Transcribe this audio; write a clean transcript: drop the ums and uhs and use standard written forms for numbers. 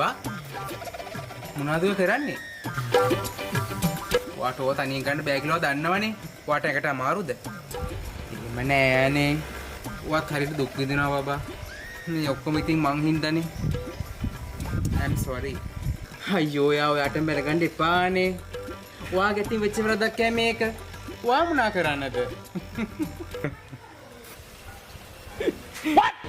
බබා මොනවද ඔය කරන්නේ? වාට ඕව තනියෙන් ගන්න බෑ කියලා දන්නවනේ. වාට එකට අමාරුද? එහෙම නෑනේ. වාත් හරියට දුක් විඳිනවා බබා. මේ ඔක්කොම ඉතින් මං හින්දානේ. I'm sorry. අයියෝ යා ඔයාට බැලගන්න එපානේ. ඔයාගේ ඉතින් වෙච්ච වරදක් කෑ මේක. ඔයා මොනා කරන්නද? What?